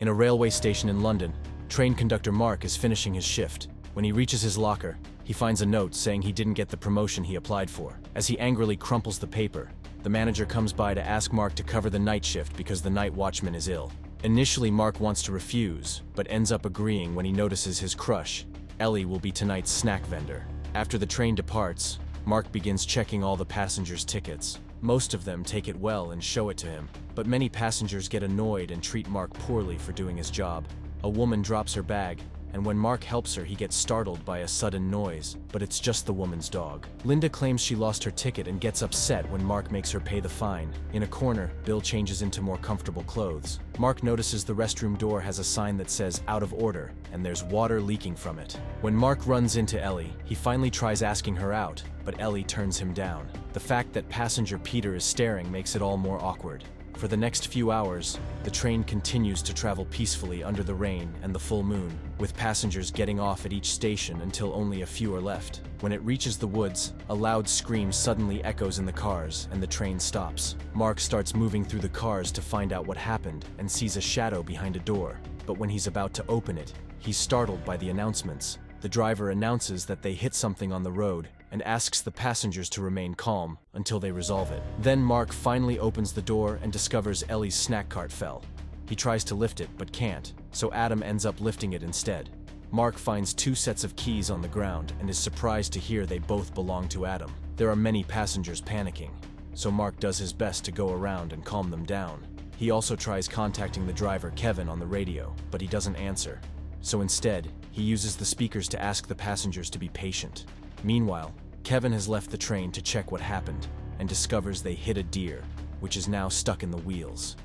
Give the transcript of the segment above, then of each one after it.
In a railway station in London, train conductor Mark is finishing his shift. When he reaches his locker, he finds a note saying he didn't get the promotion he applied for. As he angrily crumples the paper, the manager comes by to ask Mark to cover the night shift because the night watchman is ill. Initially, Mark wants to refuse, but ends up agreeing when he notices his crush, Ellie, will be tonight's snack vendor. After the train departs, Mark begins checking all the passengers' tickets. Most of them take it well and show it to him, but many passengers get annoyed and treat Mark poorly for doing his job. A woman drops her bag, and when Mark helps her, he gets startled by a sudden noise, but it's just the woman's dog. Linda claims she lost her ticket and gets upset when Mark makes her pay the fine. In a corner, Bill changes into more comfortable clothes. Mark notices the restroom door has a sign that says "out of order," and there's water leaking from it. When Mark runs into Ellie, he finally tries asking her out, but Ellie turns him down. The fact that passenger Peter is staring makes it all more awkward. For the next few hours, the train continues to travel peacefully under the rain and the full moon, with passengers getting off at each station until only a few are left. When it reaches the woods, a loud scream suddenly echoes in the cars and the train stops. Mark starts moving through the cars to find out what happened and sees a shadow behind a door. But when he's about to open it, he's startled by the announcements. The driver announces that they hit something on the road and asks the passengers to remain calm until they resolve it. Then Mark finally opens the door and discovers Ellie's snack cart fell. He tries to lift it but can't, so Adam ends up lifting it instead. Mark finds 2 sets of keys on the ground and is surprised to hear they both belong to Adam. There are many passengers panicking, so Mark does his best to go around and calm them down. He also tries contacting the driver Kevin on the radio, but he doesn't answer. So instead, he uses the speakers to ask the passengers to be patient. Meanwhile, Kevin has left the train to check what happened and discovers they hit a deer, which is now stuck in the wheels.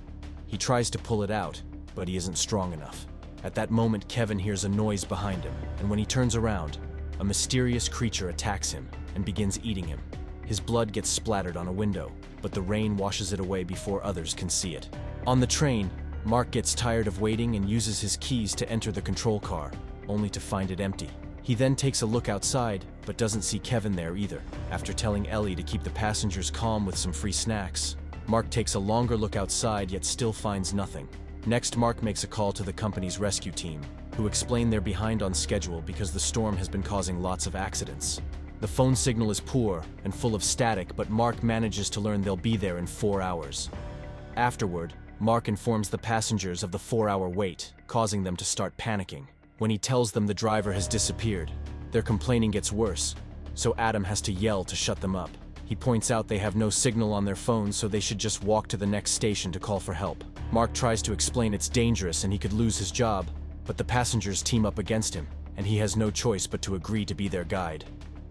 He tries to pull it out, but he isn't strong enough. At that moment, Kevin hears a noise behind him, and when he turns around, a mysterious creature attacks him and begins eating him. His blood gets splattered on a window, but the rain washes it away before others can see it. On the train, Mark gets tired of waiting and uses his keys to enter the control car, only to find it empty. He then takes a look outside, but doesn't see Kevin there either. After telling Ellie to keep the passengers calm with some free snacks, Mark takes a longer look outside yet still finds nothing. Next, Mark makes a call to the company's rescue team, who explain they're behind on schedule because the storm has been causing lots of accidents. The phone signal is poor and full of static, but Mark manages to learn they'll be there in 4 hours. Afterward, Mark informs the passengers of the 4-hour wait, causing them to start panicking. When he tells them the driver has disappeared, their complaining gets worse, so Adam has to yell to shut them up. He points out they have no signal on their phones, so they should just walk to the next station to call for help. Mark tries to explain it's dangerous and he could lose his job, but the passengers team up against him, and he has no choice but to agree to be their guide.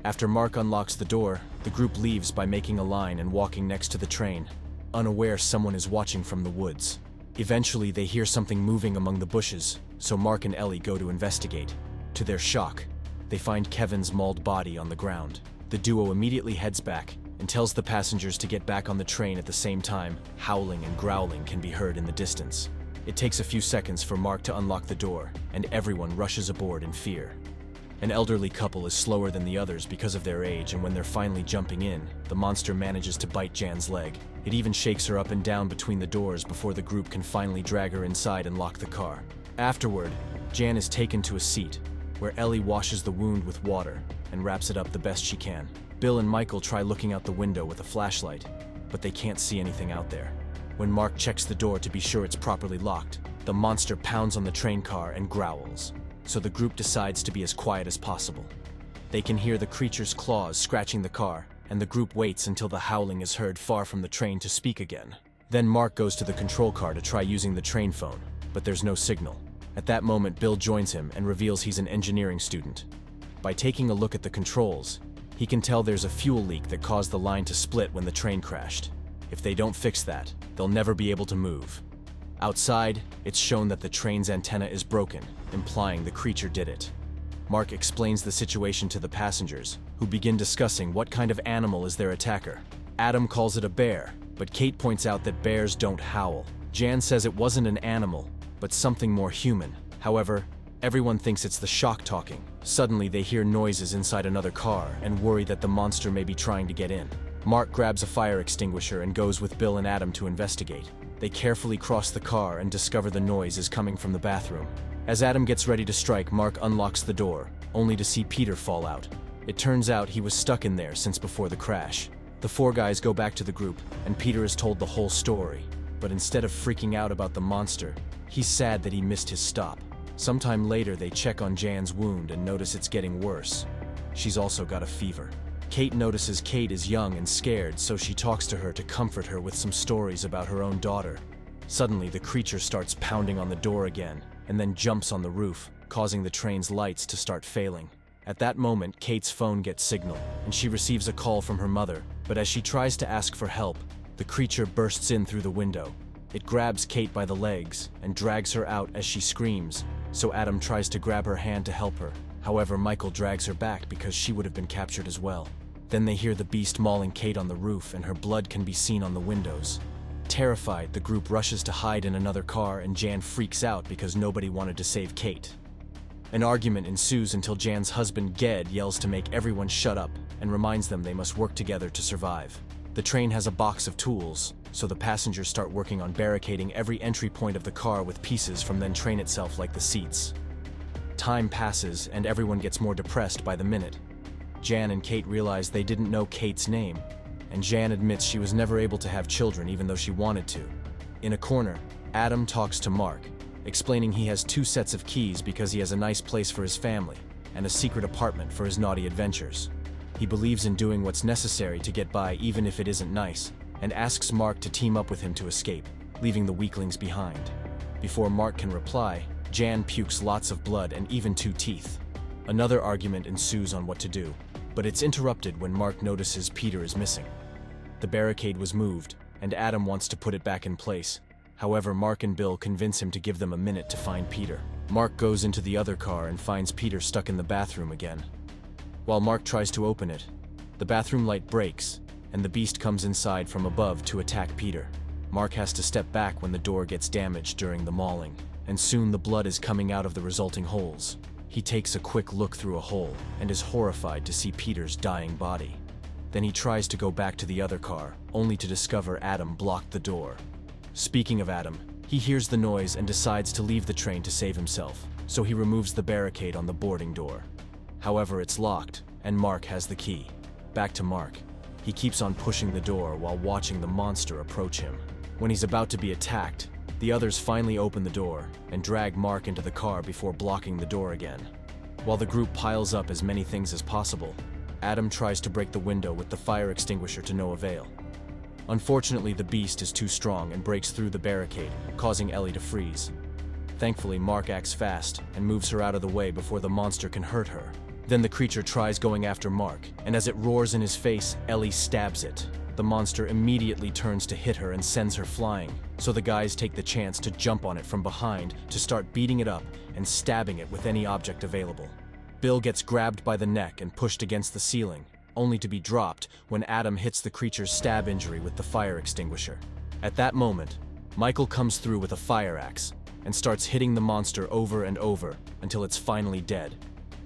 After Mark unlocks the door, the group leaves by making a line and walking next to the train, unaware someone is watching from the woods. Eventually, they hear something moving among the bushes, so Mark and Ellie go to investigate. To their shock, they find Kevin's mauled body on the ground. The duo immediately heads back and tells the passengers to get back on the train at the same time. Howling and growling can be heard in the distance. It takes a few seconds for Mark to unlock the door, and everyone rushes aboard in fear. An elderly couple is slower than the others because of their age, and when they're finally jumping in, the monster manages to bite Jan's leg. It even shakes her up and down between the doors before the group can finally drag her inside and lock the car. Afterward, Jan is taken to a seat, where Ellie washes the wound with water and wraps it up the best she can. Bill and Michael try looking out the window with a flashlight, but they can't see anything out there. When Mark checks the door to be sure it's properly locked, the monster pounds on the train car and growls, so the group decides to be as quiet as possible. They can hear the creature's claws scratching the car, and the group waits until the howling is heard far from the train to speak again. Then Mark goes to the control car to try using the train phone, but there's no signal. At that moment, Bill joins him and reveals he's an engineering student. By taking a look at the controls, he can tell there's a fuel leak that caused the line to split when the train crashed. If they don't fix that, they'll never be able to move. Outside, it's shown that the train's antenna is broken, implying the creature did it. Mark explains the situation to the passengers, who begin discussing what kind of animal is their attacker. Adam calls it a bear, but Kate points out that bears don't howl. Jan says it wasn't an animal, but something more human. However, everyone thinks it's the shock talking. Suddenly, they hear noises inside another car and worry that the monster may be trying to get in. Mark grabs a fire extinguisher and goes with Bill and Adam to investigate. They carefully cross the car and discover the noise is coming from the bathroom. As Adam gets ready to strike, Mark unlocks the door, only to see Peter fall out. It turns out he was stuck in there since before the crash. The four guys go back to the group, and Peter is told the whole story. But instead of freaking out about the monster, he's sad that he missed his stop. Sometime later, they check on Jan's wound and notice it's getting worse. She's also got a fever. Kate notices Kate is young and scared, so she talks to her to comfort her with some stories about her own daughter. Suddenly, the creature starts pounding on the door again, and then jumps on the roof, causing the train's lights to start failing. At that moment, Kate's phone gets signal, and she receives a call from her mother, but as she tries to ask for help, the creature bursts in through the window. It grabs Kate by the legs and drags her out as she screams, so Adam tries to grab her hand to help her. However, Michael drags her back because she would have been captured as well. Then they hear the beast mauling Kate on the roof, and her blood can be seen on the windows. Terrified, the group rushes to hide in another car, and Jan freaks out because nobody wanted to save Kate. An argument ensues until Jan's husband Ged yells to make everyone shut up and reminds them they must work together to survive. The train has a box of tools, so the passengers start working on barricading every entry point of the car with pieces from the train itself, like the seats. Time passes and everyone gets more depressed by the minute. Jan and Kate realize they didn't know Kate's name, and Jan admits she was never able to have children even though she wanted to. In a corner, Adam talks to Mark, explaining he has 2 sets of keys because he has a nice place for his family and a secret apartment for his naughty adventures. He believes in doing what's necessary to get by even if it isn't nice, and asks Mark to team up with him to escape, leaving the weaklings behind. Before Mark can reply, Jan pukes lots of blood and even 2 teeth. Another argument ensues on what to do, but it's interrupted when Mark notices Peter is missing. The barricade was moved, and Adam wants to put it back in place. However, Mark and Bill convince him to give them a minute to find Peter. Mark goes into the other car and finds Peter stuck in the bathroom again. While Mark tries to open it, the bathroom light breaks, and the beast comes inside from above to attack Peter. Mark has to step back when the door gets damaged during the mauling, and soon the blood is coming out of the resulting holes. He takes a quick look through a hole and is horrified to see Peter's dying body. Then he tries to go back to the other car, only to discover Adam blocked the door. Speaking of Adam, he hears the noise and decides to leave the train to save himself, so he removes the barricade on the boarding door. However, it's locked, and Mark has the key. Back to Mark. He keeps on pushing the door while watching the monster approach him. When he's about to be attacked, the others finally open the door and drag Mark into the car before blocking the door again. While the group piles up as many things as possible, Adam tries to break the window with the fire extinguisher to no avail. Unfortunately, the beast is too strong and breaks through the barricade, causing Ellie to freeze. Thankfully, Mark acts fast and moves her out of the way before the monster can hurt her. Then the creature tries going after Mark, and as it roars in his face, Ellie stabs it. The monster immediately turns to hit her and sends her flying, so the guys take the chance to jump on it from behind to start beating it up and stabbing it with any object available. Bill gets grabbed by the neck and pushed against the ceiling, only to be dropped when Adam hits the creature's stab injury with the fire extinguisher. At that moment, Michael comes through with a fire axe and starts hitting the monster over and over until it's finally dead.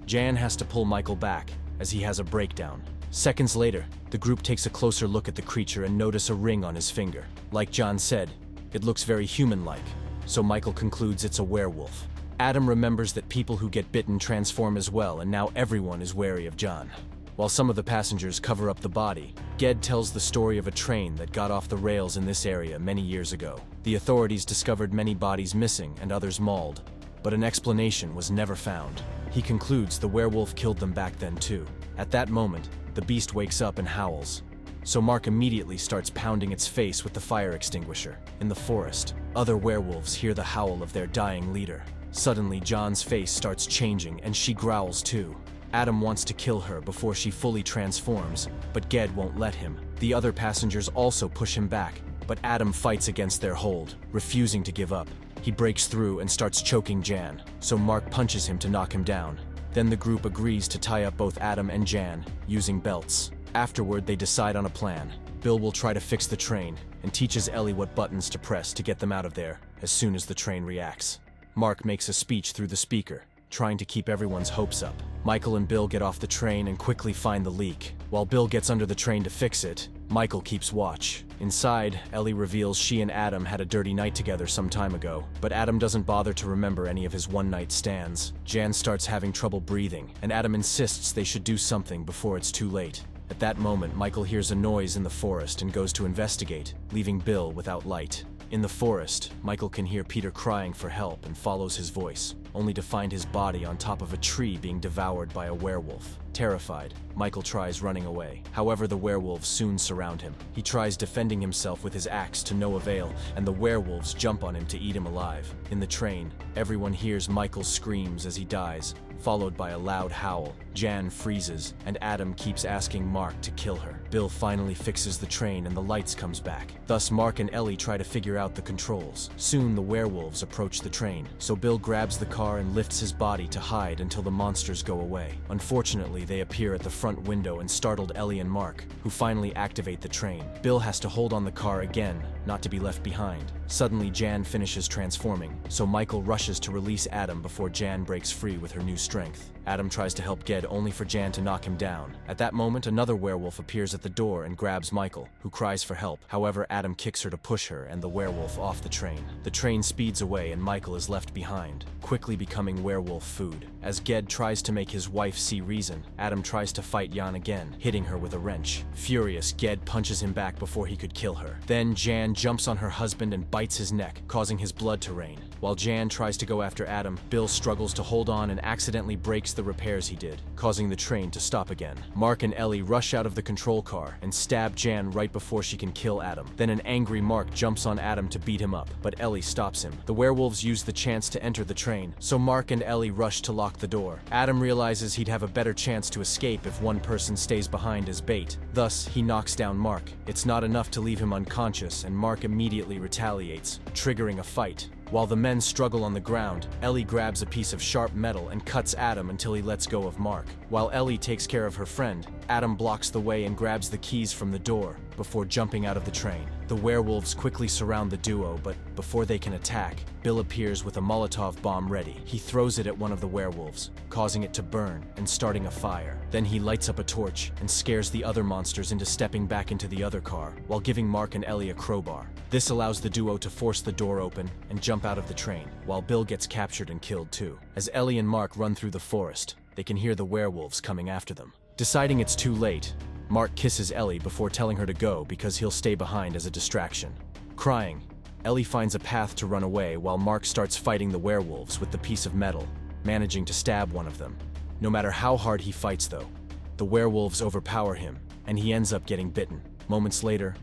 Jan has to pull Michael back as he has a breakdown. Seconds later, the group takes a closer look at the creature and notice a ring on his finger. Like John said, it looks very human-like, so Michael concludes it's a werewolf. Adam remembers that people who get bitten transform as well, and now everyone is wary of John. While some of the passengers cover up the body, Ged tells the story of a train that got off the rails in this area many years ago. The authorities discovered many bodies missing and others mauled, but an explanation was never found. He concludes the werewolf killed them back then too. At that moment, the beast wakes up and howls. So Mark immediately starts pounding its face with the fire extinguisher. In the forest, other werewolves hear the howl of their dying leader. Suddenly, John's face starts changing and she growls too. Adam wants to kill her before she fully transforms, but Ged won't let him. The other passengers also push him back, but Adam fights against their hold, refusing to give up. He breaks through and starts choking Jan, so Mark punches him to knock him down. Then the group agrees to tie up both Adam and Jan, using belts. Afterward, they decide on a plan. Bill will try to fix the train, and teaches Ellie what buttons to press to get them out of there as soon as the train reacts. Mark makes a speech through the speaker, trying to keep everyone's hopes up. Michael and Bill get off the train and quickly find the leak. While Bill gets under the train to fix it, Michael keeps watch. Inside, Ellie reveals she and Adam had a dirty night together some time ago, but Adam doesn't bother to remember any of his one-night stands. Jan starts having trouble breathing, and Adam insists they should do something before it's too late. At that moment, Michael hears a noise in the forest and goes to investigate, leaving Bill without light. In the forest, Michael can hear Peter crying for help and follows his voice, only to find his body on top of a tree being devoured by a werewolf. Terrified, Michael tries running away. However, the werewolves soon surround him. He tries defending himself with his axe to no avail, and the werewolves jump on him to eat him alive. In the train, everyone hears Michael's screams as he dies, followed by a loud howl. Jan freezes, and Adam keeps asking Mark to kill her. Bill finally fixes the train and the lights comes back. Thus, Mark and Ellie try to figure out the controls. Soon, the werewolves approach the train, so Bill grabs the car and lifts his body to hide until the monsters go away. Unfortunately, they appear at the front window and startled Ellie and Mark, who finally activate the train. Bill has to hold on the car again, not to be left behind. Suddenly, Jan finishes transforming, so Michael rushes to release Adam before Jan breaks free with her new strength. Adam tries to help Ged only for Jan to knock him down. At that moment, another werewolf appears at the door and grabs Michael, who cries for help. However, Adam kicks her to push her and the werewolf off the train. The train speeds away and Michael is left behind, quickly becoming werewolf food. As Ged tries to make his wife see reason, Adam tries to fight Jan again, hitting her with a wrench. Furious, Ged punches him back before he could kill her. Then Jan jumps on her husband and bites his neck, causing his blood to rain. While Jan tries to go after Adam, Bill struggles to hold on and accidentally breaks the repairs he did, causing the train to stop again. Mark and Ellie rush out of the control car and stab Jan right before she can kill Adam. Then an angry Mark jumps on Adam to beat him up, but Ellie stops him. The werewolves use the chance to enter the train, so Mark and Ellie rush to lock the door. Adam realizes he'd have a better chance to escape if one person stays behind as bait. Thus, he knocks down Mark. It's not enough to leave him unconscious, and Mark immediately retaliates, triggering a fight. While the men struggle on the ground, Ellie grabs a piece of sharp metal and cuts Adam until he lets go of Mark. While Ellie takes care of her friend, Adam blocks the way and grabs the keys from the door before jumping out of the train. The werewolves quickly surround the duo, but before they can attack, Bill appears with a Molotov bomb ready. He throws it at one of the werewolves, causing it to burn and starting a fire. Then he lights up a torch and scares the other monsters into stepping back into the other car, while giving Mark and Ellie a crowbar. This allows the duo to force the door open and jump out of the train, while Bill gets captured and killed too. As Ellie and Mark run through the forest, they can hear the werewolves coming after them. Deciding it's too late, Mark kisses Ellie before telling her to go because he'll stay behind as a distraction. Crying, Ellie finds a path to run away while Mark starts fighting the werewolves with the piece of metal, managing to stab one of them. No matter how hard he fights though, the werewolves overpower him, and he ends up getting bitten. Moments later,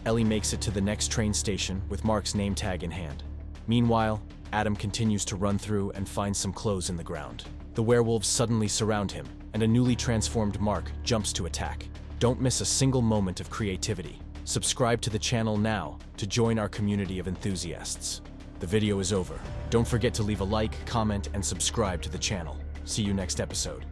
Ellie makes it to the next train station with Mark's name tag in hand. Meanwhile, Adam continues to run through and finds some clothes in the ground. The werewolves suddenly surround him, and a newly transformed Mark jumps to attack. Don't miss a single moment of creativity. Subscribe to the channel now to join our community of enthusiasts. The video is over. Don't forget to leave a like, comment, and subscribe to the channel. See you next episode.